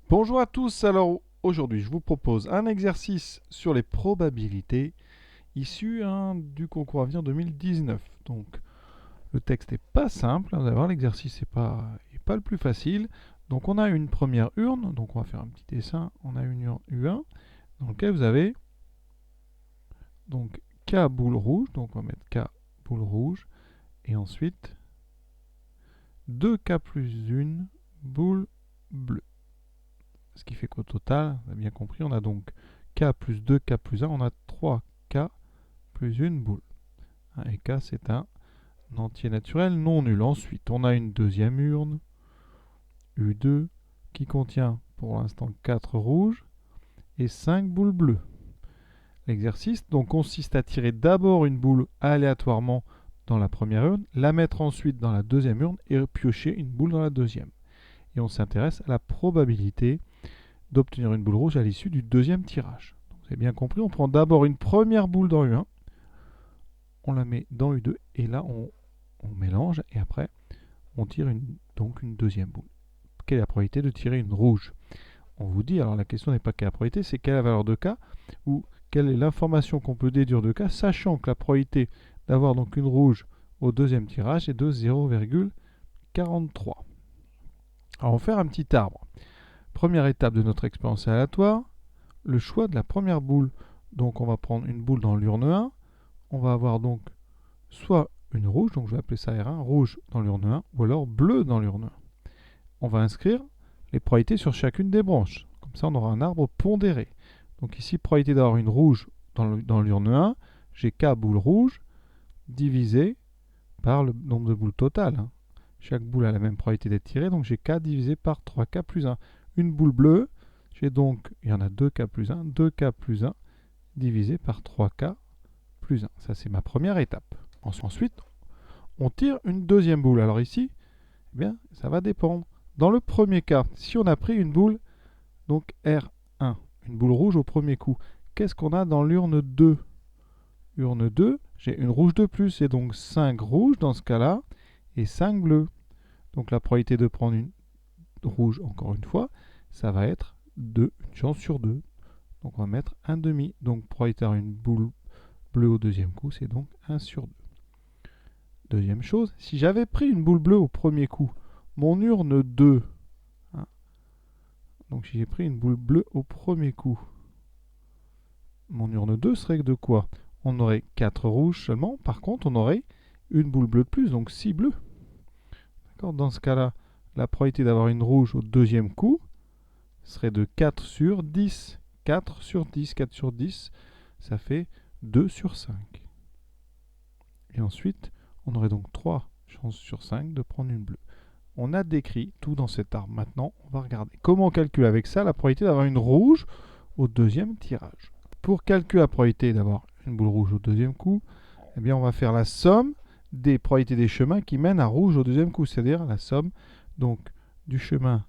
Bonjour à tous, alors aujourd'hui je vous propose un exercice sur les probabilités issu du concours Avenir 2019. Donc le texte n'est pas simple, vous allez voir l'exercice n'est pas le plus facile. Donc on a une première urne, donc on va faire un petit dessin, on a une urne U1 dans laquelle vous avez donc K boule rouge, donc on va mettre K boule rouge, et ensuite 2K plus 1 boule bleue. Ce qui fait qu'au total, on a bien compris, on a donc K plus 2, K plus 1, on a 3K plus une boule. Et K, c'est un entier naturel non nul. Ensuite, on a une deuxième urne, U2, qui contient pour l'instant 4 rouges et 5 boules bleues. L'exercice donc consiste à tirer d'abord une boule aléatoirement dans la première urne, la mettre ensuite dans la deuxième urne et piocher une boule dans la deuxième. Et on s'intéresse à la probabilité d'obtenir une boule rouge à l'issue du deuxième tirage. Donc, vous avez bien compris, on prend d'abord une première boule dans U1, on la met dans U2 et là on mélange et après on tire donc une deuxième boule. Quelle est la probabilité de tirer une rouge? On vous dit, alors la question n'est pas quelle est la probabilité, c'est quelle est la valeur de K ou quelle est l'information qu'on peut déduire de K, sachant que la probabilité d'avoir donc une rouge au deuxième tirage est de 0,43. Alors on va faire un petit arbre. Première étape de notre expérience aléatoire, le choix de la première boule. Donc on va prendre une boule dans l'urne 1, on va avoir donc soit une rouge, donc je vais appeler ça R1, rouge dans l'urne 1, ou alors bleu dans l'urne 1. On va inscrire les probabilités sur chacune des branches. Comme ça on aura un arbre pondéré. Donc ici, probabilité d'avoir une rouge dans l'urne 1, j'ai K boules rouges divisé par le nombre de boules totales. Chaque boule a la même probabilité d'être tirée, donc j'ai K divisé par 3K plus 1. Une boule bleue, j'ai donc, il y en a 2K plus 1, 2K plus 1 divisé par 3K plus 1. Ça, c'est ma première étape. Ensuite, on tire une deuxième boule. Alors ici, eh bien, ça va dépendre. Dans le premier cas, si on a pris une boule, donc R1, une boule rouge au premier coup, qu'est-ce qu'on a dans l'urne 2? Urne 2, j'ai une rouge de plus, et donc 5 rouges dans ce cas-là, et 5 bleus. Donc la probabilité de prendre une rouge, encore une fois, ça va être 2, une chance sur 2. Donc on va mettre 1 demi. Donc probabilité d'avoir une boule bleue au deuxième coup, c'est donc 1 sur 2. Deuxième chose, si j'avais pris une boule bleue au premier coup, mon urne 2, donc si j'ai pris une boule bleue au premier coup, mon urne 2 serait de quoi? On aurait 4 rouges seulement, par contre on aurait une boule bleue de plus, donc 6 bleus. Dans ce cas-là, la probabilité d'avoir une rouge au deuxième coup serait de 4 sur 10. 4 sur 10, 4 sur 10, ça fait 2 sur 5. Et ensuite, on aurait donc 3 chances sur 5 de prendre une bleue. On a décrit tout dans cet arbre. Maintenant, on va regarder comment on calcule avec ça la probabilité d'avoir une rouge au deuxième tirage. Pour calculer la probabilité d'avoir une boule rouge au deuxième coup, eh bien, on va faire la somme des probabilités des chemins qui mènent à rouge au deuxième coup, c'est-à-dire la somme donc, du chemin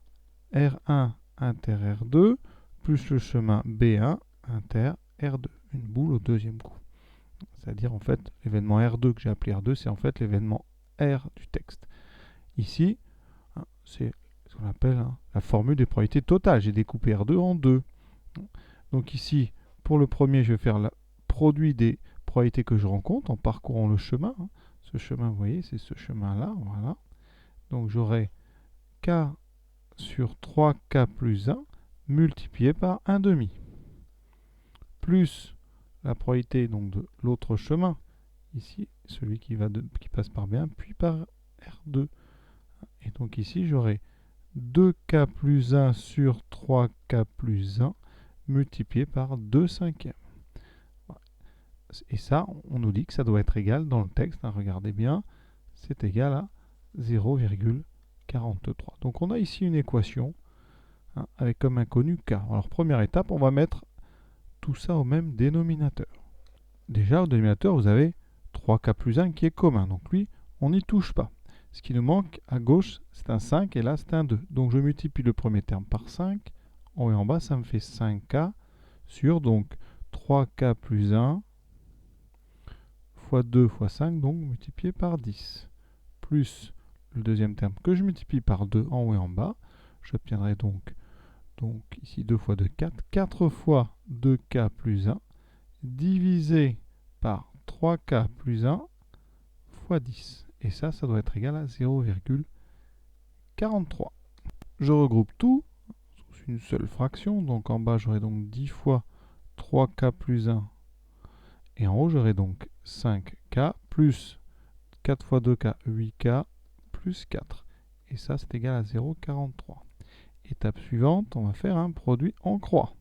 R1 inter R2 plus le chemin B1 inter R2, une boule au deuxième coup. C'est-à-dire en fait l'événement R2 que j'ai appelé R2, c'est en fait l'événement R du texte. Ici, c'est ce qu'on appelle la formule des probabilités totales. J'ai découpé R2 en deux. Donc ici, pour le premier, je vais faire le produit des probabilités que je rencontre en parcourant le chemin. Ce chemin, vous voyez, c'est ce chemin-là. Voilà. Donc j'aurai K sur 3K plus 1 multiplié par 1 demi. Plus la probabilité donc, de l'autre chemin. Ici, celui qui passe par B1, puis par R2. Et donc ici, j'aurai 2K plus 1 sur 3K plus 1 multiplié par 2 cinquièmes. Et ça, on nous dit que ça doit être égal dans le texte, regardez bien, c'est égal à 0,43. Donc on a ici une équation avec comme inconnu K. Alors première étape, on va mettre tout ça au même dénominateur. Déjà au dénominateur, vous avez 3K plus 1 qui est commun, donc lui, on n'y touche pas. Ce qui nous manque à gauche, c'est un 5 et là, c'est un 2. Donc je multiplie le premier terme par 5. En haut et en bas, ça me fait 5K sur donc 3K plus 1 fois 2 fois 5, donc multiplié par 10. Plus le deuxième terme que je multiplie par 2 en haut et en bas. J'obtiendrai donc Donc ici 2 fois 2, 4. 4 fois 2k plus 1 divisé par 3k plus 1 fois 10. Et ça doit être égal à 0,43. Je regroupe tout sous une seule fraction. Donc en bas, j'aurai donc 10 fois 3k plus 1. Et en haut, j'aurai donc 5k plus 4 fois 2k, 8k plus 4. Et ça, c'est égal à 0,43. Étape suivante, on va faire un produit en croix.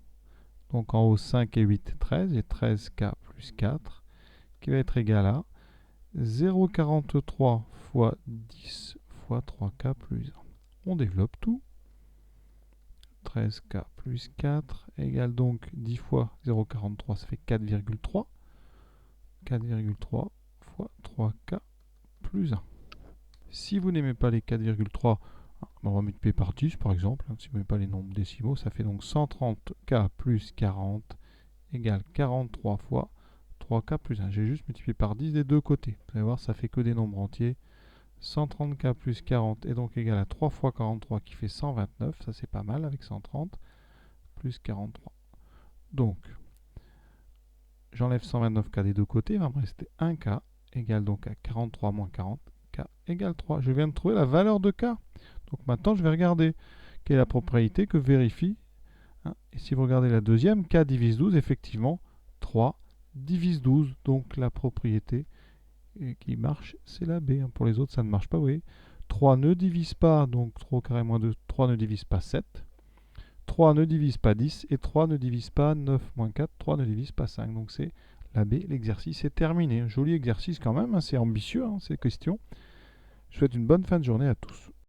Donc en haut, 5 et 8, 13. Et 13k plus 4 qui va être égal à 0,43 fois 10 fois 3k plus 1. On développe tout. 13k plus 4 égale donc 10 fois 0,43, ça fait 4,3. 4,3 fois 3k plus 1. Si vous n'aimez pas les 4,3, on va multiplier par 10 par exemple. Si vous n'aimez pas les nombres décimaux, ça fait donc 130k plus 40 égale 43 fois 3k plus 1. J'ai juste multiplié par 10 des deux côtés. Vous allez voir, ça fait que des nombres entiers. 130k plus 40 est donc égal à 3 fois 43 qui fait 129. Ça, c'est pas mal avec 130 plus 43. Donc, j'enlève 129k des deux côtés. Il va me rester 1k égale donc à 43 moins 40. K égale 3. Je viens de trouver la valeur de k. Donc maintenant, je vais regarder quelle est la propriété que vérifie. Et si vous regardez la deuxième, k divise 12, effectivement, 3 divise 12. Donc la propriété qui marche, c'est la B. Pour les autres, ça ne marche pas, vous voyez. 3 ne divise pas, donc 3 au carré moins 2, 3 ne divise pas 7. 3 ne divise pas 10 et 3 ne divise pas 9 moins 4, 3 ne divise pas 5. Donc c'est la B, l'exercice est terminé. Un joli exercice quand même, c'est ambitieux, ces questions. Je vous souhaite une bonne fin de journée à tous.